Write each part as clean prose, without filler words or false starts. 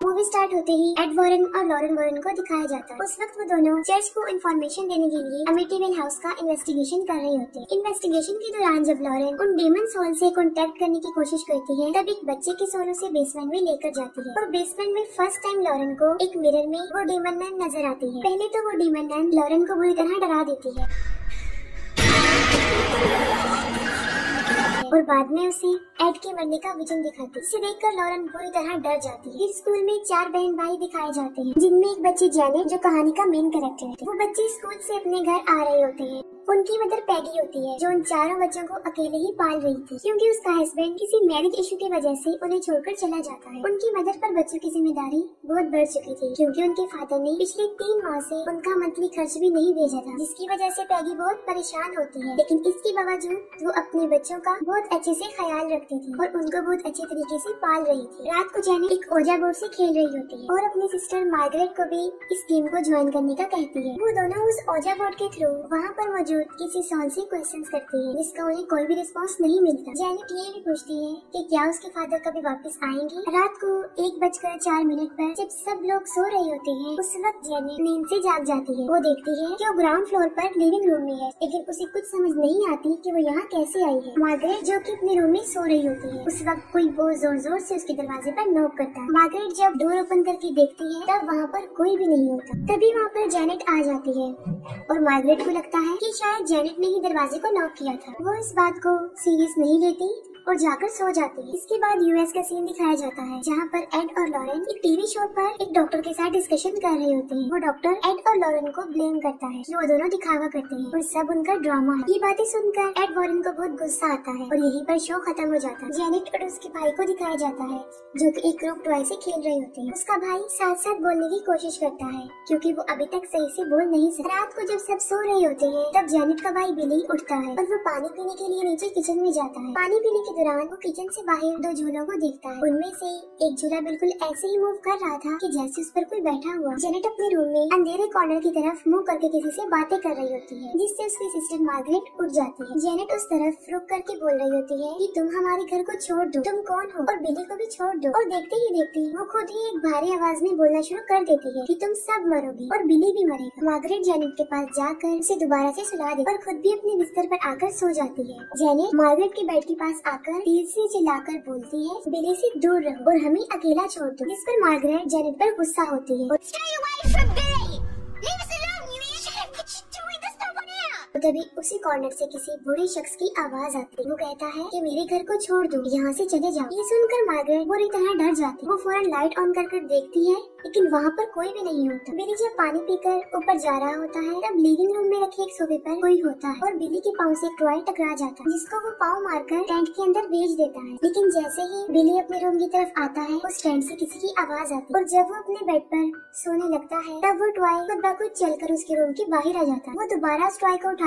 Movie start होते ही add Warren और Lauren Warren को दिखाया जाता है। उस वक्त वो दोनों चर्च को इन्फॉर्मेशन देने के लिए अमिटीवेल हाउस का इन्वेस्टिगेशन कर रहे होते हैं। इन्वेस्टिगेशन के दौरान जब लॉरेन उन डेमन सोल से कॉन्टेक्ट करने की कोशिश करती है, तब एक बच्चे के सोल उसे बेसमेंट में लेकर जाती है और बेसमेंट में फर्स्ट टाइम लॉरेन को एक मिरर में वो डेमन मैन नजर आती है। पहले तो वो डेमन मैन लॉरेन को बुरी तरह डरा देती है और बाद में उसे एड के मरने का विजन दिखाती है। इसे देखकर लॉरेन बुरी तरह डर जाती है। इस स्कूल में 4 बहन भाई दिखाए जाते हैं, जिनमें एक बच्ची जेनेट जो कहानी का मेन कैरेक्टर है। वो बच्चे स्कूल से अपने घर आ रहे होते हैं। उनकी मदर पैगी होती है जो उन चारों बच्चों को अकेले ही पाल रही थी, क्योंकि उसका हस्बैंड किसी मैरिज इशू की वजह से उन्हें छोड़कर चला जाता है। उनकी मदर पर बच्चों की जिम्मेदारी बहुत बढ़ चुकी थी, क्योंकि उनके फादर ने पिछले 3 माह से उनका मंथली खर्च भी नहीं भेजा था, जिसकी वजह से पैगी बहुत परेशान होती है। लेकिन इसके बावजूद वो अपने बच्चों का बहुत अच्छे से ख्याल रखती थी और उनको बहुत अच्छे तरीके से पाल रही थी। रात को जेनेट एक ओजा बोर्ड से खेल रही होती है और अपनी सिस्टर मार्गरेट को भी इस गेम को ज्वाइन करने का कहती है। वो दोनों उस ओजा बोर्ड के थ्रू वहाँ पर मौजूद किसी सॉल से क्वेश्चंस करती है, जिसका उन्हें कोई भी रिस्पांस नहीं मिलता। जेनेट ये भी पूछती है कि क्या उसके फादर कभी वापस आएंगे। रात को 1:04 पर जब सब लोग सो रहे होते हैं, उस वक्त जेनेट नींद से जाग जाती है। वो देखती है कि वो ग्राउंड फ्लोर पर लिविंग रूम में है, लेकिन उसे कुछ समझ नहीं आती कि वो यहाँ कैसे आई है। मार्गरेट जो कि अपने रूम में सो रही होती है, उस वक्त कोई बहुत जोर जोर से उसके दरवाजे पर नॉक करता है। मार्गरेट जब डोर ओपन करके देखती है, तब वहाँ पर कोई भी नहीं होता। तभी वहाँ पर जेनेट आ जाती है और मार्गरेट को लगता है कि शायद जेनेट ने ही दरवाजे को नॉक किया था। वो इस बात को सीरियस नहीं लेती और जाकर सो जाती है। इसके बाद यूएस का सीन दिखाया जाता है, जहाँ पर एड और लॉरेन एक टीवी शो पर एक डॉक्टर के साथ डिस्कशन कर रहे होते हैं। वो डॉक्टर एड और लॉरेन को ब्लेम करता है कि वो दोनों दिखावा करते हैं और सब उनका ड्रामा है। ये बातें सुनकर एड वॉरेन को बहुत गुस्सा आता है और यहीं पर शो खत्म हो जाता है। जेनेट और उसके भाई को दिखाया जाता है, जो कि एक रूप टॉय से खेल रहे होते हैं। उसका भाई साथ साथ बोलने की कोशिश करता है, क्योंकि वो अभी तक सही से बोल नहीं सकता। रात को जब सब सो रहे होते हैं, तब जेनेट का भाई बिली उठता है और वो पानी पीने के लिए नीचे किचन में जाता है। पानी पीने के दौरान वो किचन से बाहर 2 झूलों को देखता है। उनमें से एक झूला बिल्कुल ऐसे ही मूव कर रहा था कि जैसे उस पर कोई बैठा हुआ। जेनेट अपने रूम में अंधेरे कॉर्नर की तरफ मुंह करके किसी से बातें कर रही होती है, जिससे उसकी सिस्टर मार्गरेट उठ जाती है। जेनेट उस तरफ रुक करके बोल रही होती है कि तुम हमारे घर को छोड़ दो, तुम कौन हो, और बिली को भी छोड़ दो। और देखते ही देखते वो खुद ही एक भारी आवाज में बोलना शुरू कर देती है कि तुम सब मरोगी और बिली भी मरेगा। मार्गरेट जेनेट के पास जाकर उसे दोबारा से सुला दे और खुद भी अपने बिस्तर पर आकर सो जाती है। जेनेट मार्गरेट के बेड के पास आकर तेज से चिल्लाकर बोलती है, बिली से दूर रहो और हमें अकेला छोड़ दो। जिस पर मार्गरेट जेनेट पर गुस्सा होती है। तभी उसी कॉर्नर से किसी बूढ़े शख्स की आवाज आती है। वो कहता है कि मेरे घर को छोड़ दो, यहाँ से चले जाओ। ये सुनकर मार्गरेट बुरी तरह डर जाती है। वो फौरन लाइट ऑन कर देखती है, लेकिन वहाँ पर कोई भी नहीं होता। बिली जब पानी पीकर ऊपर जा रहा होता है, तब लिविंग रूम में रखे एक सोफे पर कोई होता है और बिली के पाँव से एक टॉय टकरा जाता है, जिसको वो पाँव मारकर टेंट के अंदर भेज देता है। लेकिन जैसे ही बिली अपने रूम की तरफ आता है, उस टेंट से किसी की आवाज आती है और जब वो अपने बेड पर सोने लगता है, तब वो टॉय खुद ब खुद चलकर उसके रूम के बाहर आ जाता है। वो दोबारा उस टॉय को उठाकर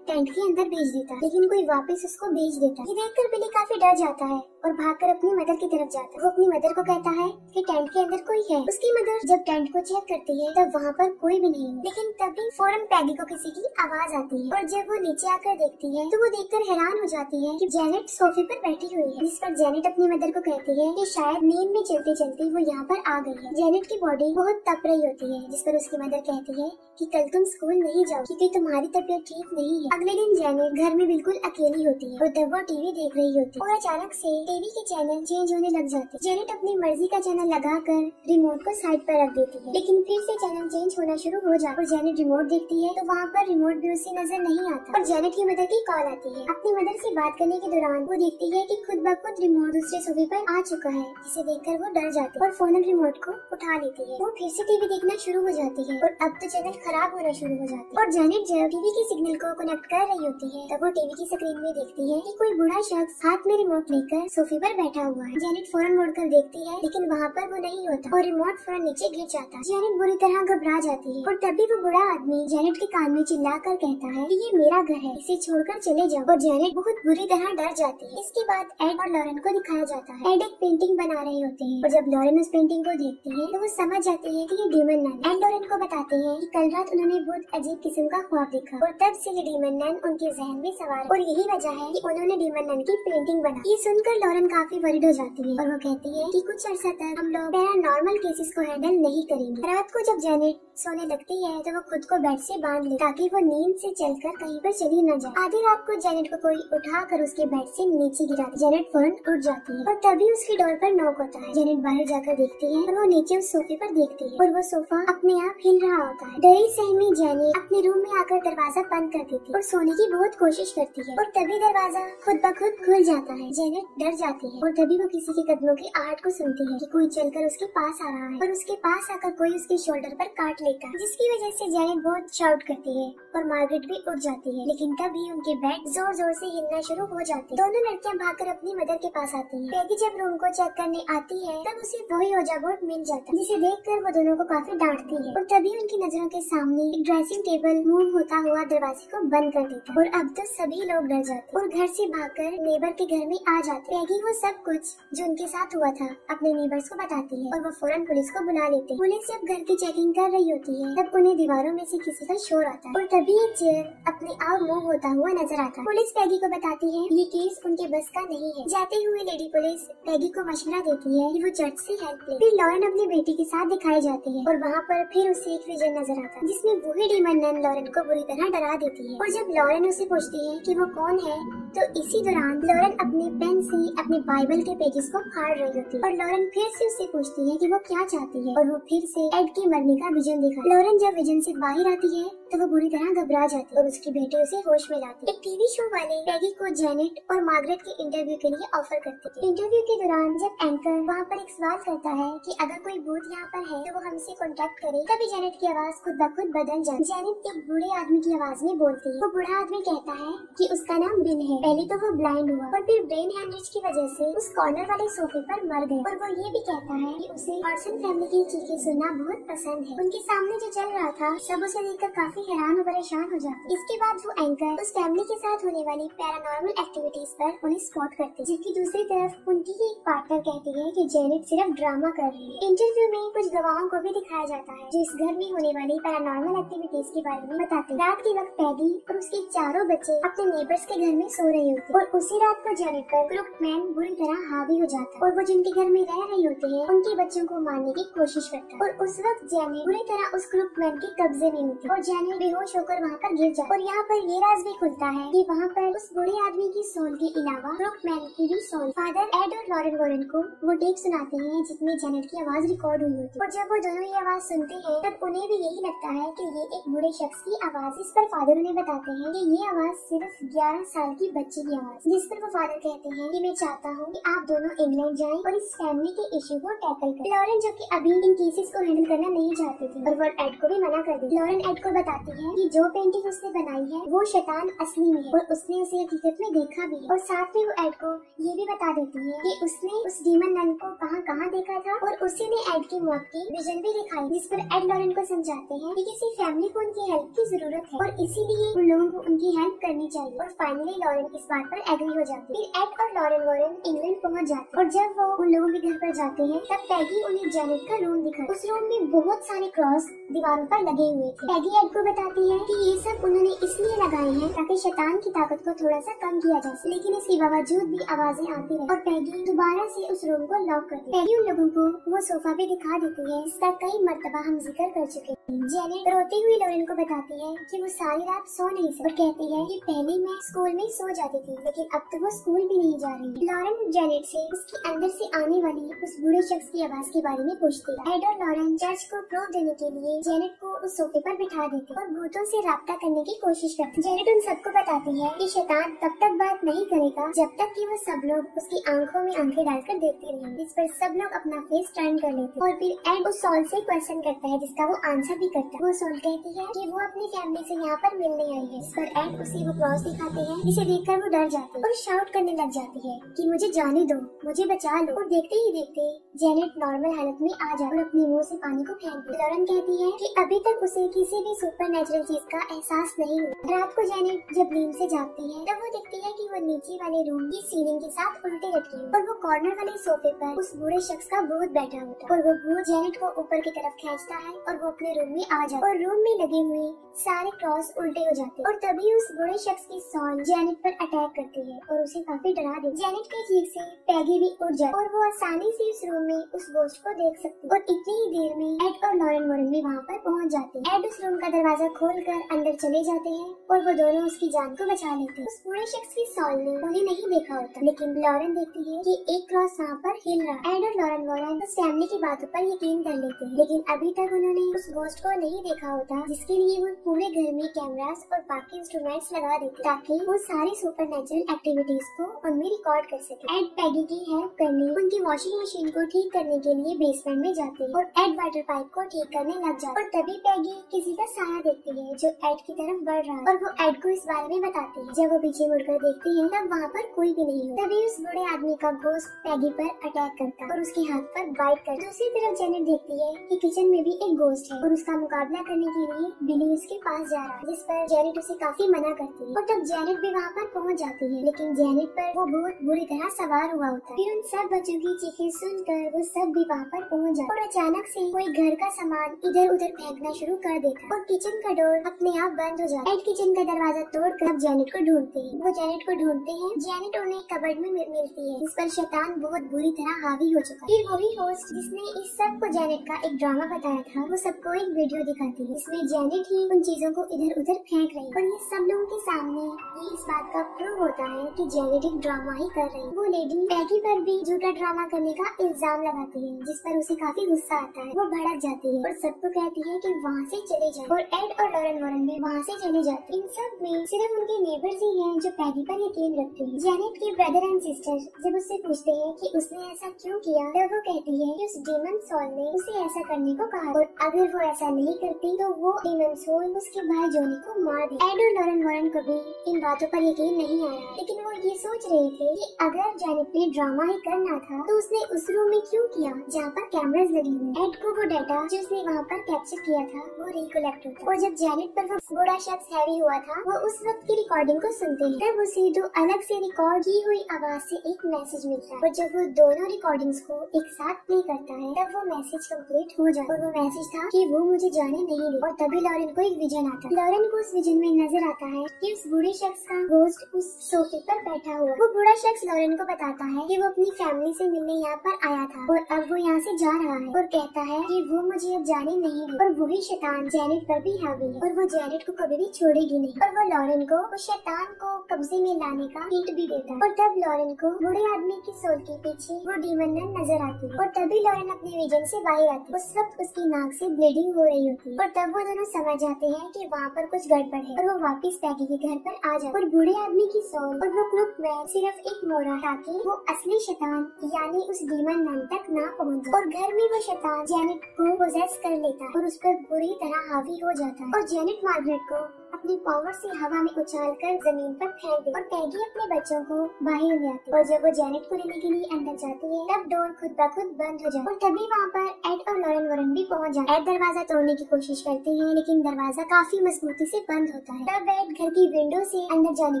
टेंट के अंदर भेज देता है, लेकिन कोई वापस उसको भेज देता है। ये देखकर बिली काफी डर जाता है और भागकर अपनी मदर की तरफ जाता है। वो अपनी मदर को कहता है कि टेंट के अंदर कोई है। उसकी मदर जब टेंट को चेक करती है, तब वहाँ पर कोई भी नहीं है। लेकिन तभी फौरन पैगी को किसी की आवाज आती है और जब वो नीचे आकर देखती है, तो वो देखकर हैरान हो जाती है कि जेनेट सोफे पर बैठी हुई है। जिस पर जेनेट अपनी मदर को कहती है कि शायद नींद में चलते चलते वो यहाँ पर आ गई है। जेनेट की बॉडी बहुत तप रही होती है, जिस पर उसकी मदर कहती है कि कल तुम स्कूल नहीं जाओ क्योंकि तुम्हारी तबीयत ठीक नहीं है। अगले दिन जेनेट घर में बिल्कुल अकेली होती है और तब वो टीवी देख रही होती है और अचानक से टीवी के चैनल चेंज होने लग जाते हैं। जेनेट अपनी मर्जी का चैनल लगाकर रिमोट को साइड पर रख देती है, लेकिन फिर से चैनल चेंज होना शुरू हो जाता है। जेनेट रिमोट देखती है तो वहाँ पर रिमोट भी उसे नजर नहीं आता और जेनेट की मदर की कॉल आती है। अपनी मदर से बात करने के दौरान वो देखती है कि खुद ब खुद रिमोट दूसरे सोफे पर आ चुका है, जिसे देखकर वो डर जाती है और फोन रिमोट को उठा लेती है। वो फिर से टीवी देखना शुरू हो जाती है और अब तो चैनल खराब होना शुरू हो जाती है। और जेनेट जब टीवी के सिग्नल को कनेक्ट कर रही होती है, तब वो टीवी की स्क्रीन में देखती है कि कोई बूढ़ा शख्स हाथ में रिमोट लेकर सोफे पर बैठा हुआ है। जेनेट फौरन मुड़कर देखती है, लेकिन वहाँ पर वो नहीं होता और रिमोट फौरन लॉरेन नीचे गिर जाता है। जेनेट बुरी तरह घबरा जाती है और तभी वो बूढ़ा आदमी जेनेट के कान में चिल्लाकर कहता है कि ये मेरा घर है, इसे छोड़कर चले जाओ। और जेनेट बहुत बुरी तरह डर जाती है। इसके बाद एड और लॉरेन को दिखाया जाता है। एड एक पेंटिंग बना रहे होते हैं और जब लॉरेन उस पेंटिंग को देखती है तो वो समझ जाती है कि ये डीमन नन। एड लॉरेन को बताते हैं कि कल रात उन्होंने बहुत अजीब किस्म का ख्वाब देखा और तब से ये डीमन नन उनके जहन में सवार है और यही वजह है कि उन्होंने डीमन नन की पेंटिंग बनाई। ये सुनकर लॉरेन काफी वरीड हो जाती है और वो कहती है कि कुछ अर्सा तक हम लोग पैरानॉर्मल केसेस को हैंडल नहीं करेंगे। रात को जब जेनेट सोने लगती है तो वो खुद को बेड से बांध ले ताकि वो नींद से चलकर कहीं पर चली न जाए। आधी रात को जेनेट को कोई उठाकर उसके बेड से नीचे गिरा। जेनेट फौरन उठ जाती है और तभी उसकी डोर पर नॉक होता है। जेनेट बाहर जाकर देखती है और वो नीचे उस सोफे पर देखती है और वो सोफा अपने आप हिल रहा होता है। डरी सहमी जेनेट अपने रूम में आकर दरवाजा बंद कर देती है और सोने की बहुत कोशिश करती है और तभी दरवाजा खुद ब खुद खुल जाता है। जेनेट डर जाती है और तभी वो किसी के कदमों की आहट को सुनती है कि कोई चलकर उसके पास आ रहा है और उसके पास आकर कोई उसके शोल्डर पर काट लेता है, जिसकी वजह से जेनेट बहुत शाउट करती है और मार्गरेट भी उठ जाती है। लेकिन तभी उनके बेड जोर जोर से हिलना शुरू हो जाते हैं। दोनों लड़कियां भागकर अपनी मदर के पास आती हैं। पैगी जब रूम को चेक करने आती है तब उसे वही ओजाबोर्ड मिल जाता है, जिसे देखकर वो दोनों को काफी डांटती है और तभी उनकी नजरों के सामने एक ड्रेसिंग टेबल मूव होता हुआ दरवाजे को बंद कर देता है और अब तो सभी लोग डर जाते और घर से भागकर नेबर के घर में आ जाते। पैगी वो सब कुछ जो उनके साथ हुआ था अपने नेबर्स को बताती है और वो फौरन पुलिस को बुला लेते हैं। पुलिस जब घर की चेकिंग कर रही होती है तब उन्हें दीवारों में से किसी का शोर आता है और तभी एक चेयर अपने आप मूव होता हुआ नजर आता है। पुलिस पैगी को बताती है ये केस उनके बस का नहीं है। जाते हुए लेडी पुलिस पैगी को मशवरा देती है कि वो चर्च से हेल्प ले। फिर लॉरेन अपनी बेटी के साथ दिखाई जाती है और वहाँ पर फिर उसे एक विजन नजर आता है जिसमें वही डीमन नन लॉरेन को बुरी तरह डरा देती है और जब लॉरेन उसे पूछती है कि वो कौन है तो इसी दौरान लॉरेन अपने पेन से अपने बाइबल के पेजेस को फाड़ रही होती है और लॉरेन फिर से उससे पूछती है कि वो क्या चाहती है और वो फिर से एड के मरने का विजन दिखा। लॉरेन जब विजन से बाहर आती है तो वो बुरी तरह घबरा जाती है और उसकी बेटी उसे होश में लाती। एक टीवी शो वाले पैगी को जेनेट और मार्गरेट के इंटरव्यू के लिए ऑफर करते थे। इंटरव्यू के दौरान जब एंकर वहाँ पर एक सवाल करता है कि अगर कोई भूत यहाँ पर है तो वो हमसे कांटेक्ट करे, तभी जेनेट की आवाज खुद ब खुद बदल जाती। जेनेट एक बूढ़े आदमी की आवाज में बोलती है। वो बूढ़ा आदमी कहता है कि उसका नाम बिन है। पहले तो वो ब्लाइंड हुआ और फिर ब्रेन हेमरेज की वजह से उस कॉर्नर वाले सोफे पर मर गए और वो ये भी कहता है कि उसे हॉर्सन फैमिली की चीखें सुनना बहुत पसंद है। उनके सामने जो चल रहा था सब उसे देखकर काफी हैरान और परेशान हो जाते। इसके बाद वो एंकर उस फैमिली के साथ होने वाली पैरानॉर्मल एक्टिविटीज पर उन्हें स्पॉट करते, जबकि दूसरी तरफ उनकी ही एक पार्टनर कहती है कि जेनेट सिर्फ ड्रामा कर रही है। इंटरव्यू में कुछ गवाहों को भी दिखाया जाता है जो इस घर में होने वाली पैरानॉर्मल एक्टिविटीज के बारे में बताते। रात के वक्त पैगी और उसके चारों बच्चे अपने नेबर्स के घर में सो रहे होते और उसी रात को जेनेट पर क्रुकमैन बुरी तरह हावी हो जाता और वो जिनके घर में रह रहे होते हैं उनके बच्चों को मारने की कोशिश करता और उस वक्त जेनेट बुरी तरह उस क्रुकमैन के कब्जे में होती और जेनेट बेहोश होकर वहाँ पर गिर जाता और यहाँ पर ये राज भी खुलता है कि वहाँ पर उस बूढ़े आदमी की सोल के अलावा क्रुकमैन की भी सोल फादर एड और लॉरेन वॉरेन को वो टेप सुनाते हैं जिसमें जेनेट की आवाज रिकॉर्ड हुई होती है और जब वो दोनों ये आवाज सुनते हैं तब उन्हें भी यही लगता है कि ये एक बूढ़े शख्स की आवाज। इस पर फादर उन्हें बताते हैं कि ये आवाज सिर्फ 11 साल की बच्ची की आवाज। जिस पर वो फादर कहते हैं कि मैं चाहता हूँ कि आप दोनों इंग्लैंड जाएं और इस फैमिली के इश्यू को टैकल करें। लॉरेन जो कि अभी इन केसेस को हैंडल करना नहीं चाहते थे और वो एड को भी मना कर दी। लॉरेन एड को बताती है कि जो पेंटिंग उसने बनाई है वो शैतान असली में है और उसने उसे हकीकत में देखा भी है और साथ में वो एड को ये भी बता देती है कि उसने उस डीमन नन को कहाँ देखा था और उसी ने एड की मौत की विजन भी दिखाई। जिस पर एड लॉरेन को समझाते हैं कि किसी फैमिली को उनकी हेल्प की जरूरत है और इसीलिए उन लोगों को उनकी हेल्प करनी चाहिए और फाइनली लॉरेन इस बात पर एग्री हो जाती है। फिर एड और लॉरेन वॉरेन इंग्लैंड पहुँच जाते और जब वो उन लोगों के घर पर जाते हैं तब पैगी उन्हें जेनेट का रूम दिखाई। उस रूम में बहुत सारे क्रॉस दीवारों पर लगे हुए थे। पैगी एड को बताती है कि ये सब उन्होंने इसलिए लगाए हैं ताकि शैतान की ताकत को थोड़ा सा कम किया जा सके, लेकिन इसके बावजूद भी आवाजें आती रही और पैगी दोबारा से उस रूम को लॉक करती है। पैगी उन लोगों को वो सोफा भी दिखा देती है जिसका कई मर्तबा हम जिक्र कर चुके हैं। जेनेट रोती हुई लॉरेन को बताती है कि वो सारी रात सो नहीं सकी और कहती है कि पहले मैं स्कूल में सो जाती थी लेकिन अब तो वो स्कूल भी नहीं जा रही। लॉरेन जेनेट से उसके अंदर से आने वाली उस बूढ़े शख्स की आवाज के बारे में पूछती है। एड और लॉरेन चर्च को प्रूफ देने के लिए जेनेट को उस सोफे पर बिठा देते और भूतों से राब्ता करने की कोशिश करती। जेनेट उन सबको बताती है कि शैतान तब तक बात नहीं करेगा जब तक कि वो सब लोग उसकी आंखों में आंखें डालकर देखते रहेंगे। इस पर सब लोग अपना फेस टर्न कर लेते और फिर एड उस सॉल से क्वेश्चन करता है जिसका वो आंसर भी करता। वो सोल कहती है कि वो अपनी फैमिली से यहाँ पर मिलने आई है। इस पर एड उसे वो क्रॉस दिखाते हैं, जिसे देखकर वो डर जाती है और शाउट करने लग जाती है कि मुझे जाने दो, मुझे बचा लो। और देखते ही देखते जेनेट नॉर्मल हालत में आ जाए और अपने मुंह से पानी को फेंक दे। लॉरेन कहती है कि अभी तक उसे किसी भी सुपर नेचुरल चीज का एहसास नहीं हुआ। रात को जेनेट जब नींद से जागती है तब वो देखती है कि वो नीचे वाले रूम की सीलिंग के साथ उल्टे लटकी है और वो कॉर्नर वाले सोफे पर उस बूढ़े शख्स का भूत बैठा होता है। और वो भूत जेनेट को ऊपर की तरफ खींचता है और वो अपने रूम में आ जाता है और रूम में लगे हुए सारे क्रॉस उल्टे हो जाते हैं। और तभी उस बूढ़े शख्स की सॉल जेनेट पर अटैक करती है और उसे काफी डरा देती है। जेनेट के चीख से पैगी भी उठ जाती है और वो आसानी से उस रूम में उस गोश्त को देख सकती है। और इतनी ही देर में एड और लॉरेन वॉरेन भी वहाँ पर पहुँच जाते हैं। एड उस रूम का दरवाजा खोलकर अंदर चले जाते हैं और वो दोनों उसकी जान को बचा लेते हैं। उस बूढ़े शख्स की सॉल ने उन्हें नहीं देखा होता, लेकिन लॉरेन देखती है कि एक क्रॉस वहाँ पर हिल रहा है। एड और लॉरेन वॉरेन उस फैमिली की बातों पर यकीन कर लेते हैं, लेकिन अभी तक उन्होंने उस गोश्त को नहीं देखा होता, जिसके लिए वो पूरे घर में कैमरास और बाकी इंस्ट्रूमेंट्स लगा देते ताकि वो सारी सुपर नेचुरल एक्टिविटीज को उनमें रिकॉर्ड कर सके। एड पैगी की हेल्प करने उनकी वॉशिंग मशीन को ठीक करने के लिए बेसमेंट में जाते हैं और एड वाटर पाइप को ठीक करने लग जाता है। और तभी पैगी किसी का साया देखती है जो एड की तरफ बढ़ रहा है और वो एड को इस बारे में बताती है। जब वो पीछे मुड़कर देखती है तब वहाँ पर कोई भी नहीं होता। तभी उस बूढ़े आदमी का घोस्ट पैगी पर अटैक करता है और उसके हाथ पर बाइट करता है। दूसरी तरफ जेनेट देखती है कि किचन में भी एक घोस्ट है और उसका मुकाबला करने के लिए बिली उसके पास जा रहा है, जिस पर जेनेट उसे काफी मना करती है। और तब जेनेट भी वहाँ पर पहुँच जाती है, लेकिन जेनेट पर वो बहुत बुरी तरह सवार हुआ होता है। फिर उन सब बच्चों की चीखें सुनकर वो सब भी वहाँ पर पहुँच जाते और अचानक से कोई घर का सामान इधर उधर फेंकना शुरू कर देता है और किचन का डोर अपने आप बंद हो जाता है। एड किचन का दरवाजा तोड़कर जेनेट को ढूंढते हैं। वो जेनेट को ढूंढते हैं। जेनेट उन्हें कबर्ड में मिलती है, जिस पर शैतान बहुत बुरी तरह हावी हो चुका है। फिर वही होस्ट जिसने इस सब को जेनेट का एक ड्रामा बताया था, वो सबको एक वीडियो दिखाती है। इसमें जेनेट ही उन चीजों को इधर उधर फेंक रही है और ये सब लोगों के सामने ये इस बात का प्रूव होता है कि जेनेट एक ड्रामा ही कर रही है। वो लेडी पैगी पर भी झूठा ड्रामा करने का इल्जाम लगाती है, जिस पर उसे काफी गुस्सा आता है। वो भड़क जाती है और सबको कहती है कि वहाँ से चले जाए और एड और लॉरेन वॉरेन भी वहाँ से चले जाते हैं। इन सब में सिर्फ उनके नेबर्स ही हैं जो पैगी पर यकीन रखते हैं। जेनेट के ब्रदर एंड सिस्टर जब उससे पूछते हैं कि उसने ऐसा क्यों किया, तब वो कहती है कि उस डीमन सोल ने उसे ऐसा करने को कहा और अगर वो ऐसा नहीं करती तो वो डीमन सोल उसके भाई जोनी को मार दे। एड और लॉरेन वॉरेन को भी इन बातों पर यकीन नहीं आया, लेकिन वो ये सोच रहे थे कि अगर जेनेट ने ड्रामा ही करना था तो उसने उस रूम में क्यों किया जहाँ पर कैमरास लगे हुए। एड को वो डाटा जो उसने वहाँ पर कैप्चर किया था वो रिकलेक्ट होता और जब जेनेट पर वो बूढ़ा शख्स हैवी हुआ था, वो उस वक्त की रिकॉर्डिंग को सुनते हैं। तब उसे दो अलग से रिकॉर्ड की हुई आवाज से एक मैसेज मिलता है और जब वो दोनों रिकॉर्डिंग्स को एक साथ प्ले करता है तब वो मैसेज कंप्लीट हो जाता है और वो मैसेज था कि वो मुझे जाने नहीं दे। और तभी लॉरेन को एक विजन आता है। लॉरेन को उस विजन में नजर आता है कि उस बूढ़े शख्स का घोस्ट उस सोफे पर बैठा हुआ। वो बूढ़ा शख्स लॉरेन को बताता है कि वो अपनी फैमिली से मिलने यहाँ पर आया था और अब वो यहाँ से जा रहा है और कहता है कि वो मुझे अब जाने नहीं दे। और वही शैतान जेनेट पर भी हावी है और वो जेनेट को कभी भी छोड़ेगी नहीं। और वो लॉरेन को उस शैतान को कब्जे में लाने का हिंट भी देता है। और तब लॉरेन को बूढ़े आदमी की सोल के पीछे वो डीमन नन नजर आती है और तभी लॉरेन अपने विजन से बाहर आती है। उस वक्त उसकी नाक से ब्लीडिंग हो रही होती है और तब वो दोनों समझ जाते हैं कि वहाँ पर कुछ गड़बड़ है और वो वापस पैगी के घर पर आ जाते और बूढ़े आदमी की सोल और वो क्लुक में सिर्फ एक मोड़ा ताकि वो असली शैतान यानी उस डीमन नन तक ना पहुँच जाए। और घर में वो शैतान जेनेट को पोजेस कर लेता है और उस पर बुरी तरह हावी हो जाता है और जेनेट मार्गरेट को अपनी पावर से हवा में उछालकर जमीन पर फेंक दे और पैगी अपने बच्चों को बाहर ले आती है। और जब वो जेनेट को लेने के लिए अंदर जाती है तब डोर खुद ब खुद बंद हो जाता है और तभी वहाँ पर एड और लॉरेन वॉरेन भी पहुँच जाते हैं। एड दरवाजा तोड़ने की कोशिश करते हैं, लेकिन दरवाजा काफी मजबूती से बंद होता है। तब एड घर की विंडो से अंदर जाने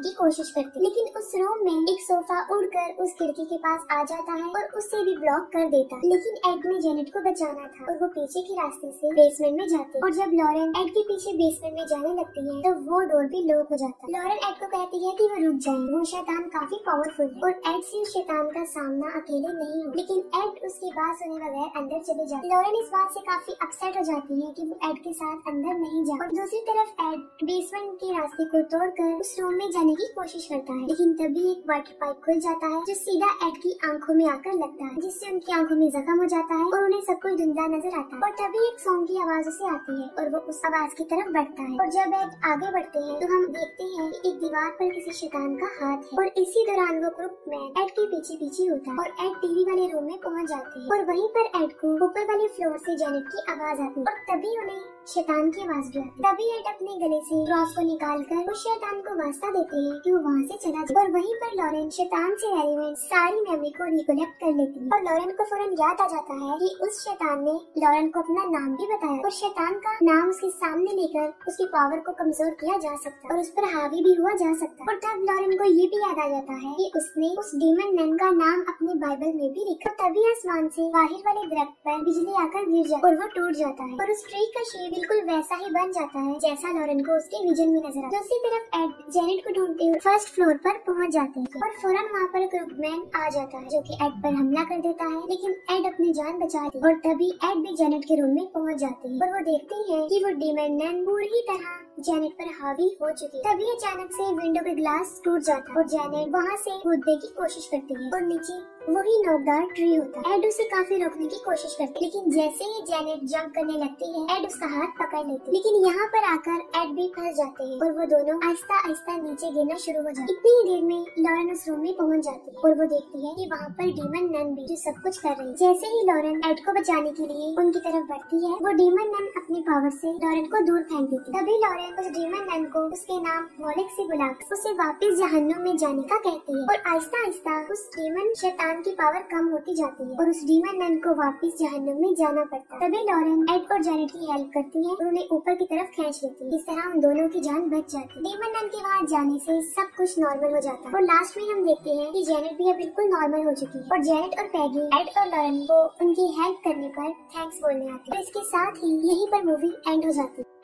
की कोशिश करती है, लेकिन उस रूम में एक सोफा उड़कर उस खिड़की के पास आ जाता है और उससे भी ब्लॉक कर देता है। लेकिन एड ने जेनेट को बचाना था और वो पीछे के रास्ते से बेसमेंट में जाती है और जब लॉरेन एड के पीछे बेसमेंट में जाने लगती है तो वो डोर भी लॉक हो जाता है। लॉरेन एड को कहती है कि वो रुक जाए, वो शैतान काफी पावरफुल है और एड से शैतान का सामना अकेले नहीं हो। लेकिन एड उसकी बात सुने बगैर अंदर चले जाती है। लॉरेन इस बात से काफी अपसेट हो जाती है कि वो एड के साथ अंदर नहीं जा। और दूसरी तरफ एड बेसमेंट के रास्ते को तोड़कर उस रूम में जाने की कोशिश करता है, लेकिन तभी एक वाटर पाइप खुल जाता है जो सीधा एड की आंखों में आकर लगता है, जिससे उनकी आंखों में जख्म हो जाता है और उन्हें सब कुछ धुंधला नजर आता है। और तभी एक सॉन्ग की आवाज उसे आती है और वो उस आवाज की तरफ बढ़ता है और जब एड आगे बढ़ते हैं तो हम देखते हैं कि एक दीवार पर किसी शैतान का हाथ है और इसी दौरान वो ग्रुप में एड के पीछे पीछे होता है और एड टीवी वाले रूम में पहुंच जाते हैं और वहीं पर एड को ऊपर वाले फ्लोर से जेनेट की आवाज आती और तभी उन्हें शैतान की आवाज भी आती। तभी एड अपने गले से क्रॉस को निकालकर उस शैतान को वास्ता देते हैं कि वो वहाँ से चला जाए और वहीं पर लॉरेन शैतान से रेलेवेंट सारी मेमोरी को रिकलेक्ट कर लेती है और लॉरेन को फौरन याद आ जाता है कि उस शैतान ने लॉरेन को अपना नाम भी बताया और शैतान का नाम उसके सामने लेकर उसकी पावर को कमजोर किया जा सकता और उस पर हावी भी हुआ जा सकता। और तब लॉरेन को ये भी याद आ जाता है कि उसने उस डीमन नन का नाम अपने बाइबल में भी लिखा। तभी आसमान से बाहर वाले दरख्त पर बिजली आकर गिर जाती और वो टूट जाता है और उस ट्री का शेप बिल्कुल वैसा ही बन जाता है जैसा लॉरेन को उसके विजन में नजर आता। दूसरी तरफ एड जेनेट को ढूंढते हुए फर्स्ट फ्लोर पर पहुंच जाते हैं और फौरन वहाँ पर क्रूगमैन आ जाता है जो कि एड पर हमला कर देता है, लेकिन एड अपनी जान बचाती है और तभी एड भी जेनेट के रूम में पहुंच जाते हैं और वो देखते हैं कि वो डीमन नन पूरी तरह जेनेट पर हावी हो चुकी है। तभी अचानक से विंडो का ग्लास टूट जाता है और जेनेट वहाँ से कूदने की कोशिश करती है और नीचे वही नोकदार ट्री होता है। एड उसे काफी रोकने की कोशिश करती है, लेकिन जैसे ही जेनेट जंप करने लगती है एड उसका हाथ पकड़ लेती है, लेकिन यहाँ पर आकर एड भी फंस जाते हैं और वो दोनों आहिस्ता आहिस्ता नीचे गिरना शुरू हो जाते हैं। इतनी ही देर में लॉरेन उस रूम में पहुँच जाती है और वो देखती है कि वहाँ पर डीमन नन भी जो सब कुछ कर रही है। जैसे ही लॉरेन एड को बचाने के लिए उनकी तरफ बढ़ती है वो डीमन नन अपनी पावर से लॉरेन को दूर फेंक देती है। तभी लॉरेन उस डीमन नन को उसके नाम वॉलेक से बुलाकर उसे वापस जहन्नुम में जाने का कहती है और आहिस्ता आहिस्ता उस डीमन शैतान की पावर कम होती जाती है और उस डीमन नन को वापस जहन्नुम में जाना पड़ता है। तभी लॉरेन एड और जेनेट की हेल्प करती है और उन्हें ऊपर की तरफ खींच लेती है। इस तरह उन दोनों की जान बच जाती है। डीमन नन के वहाँ जाने से सब कुछ नॉर्मल हो जाता है और लास्ट में हम देखते हैं कि जेनेट भी अब बिल्कुल नॉर्मल हो चुकी है और जेनेट और पैगी एड और लॉरेन को उनकी हेल्प करने पर थैंक्स बोलने आती है। इसके साथ ही यहीं पर मूवी एंड हो जाती है।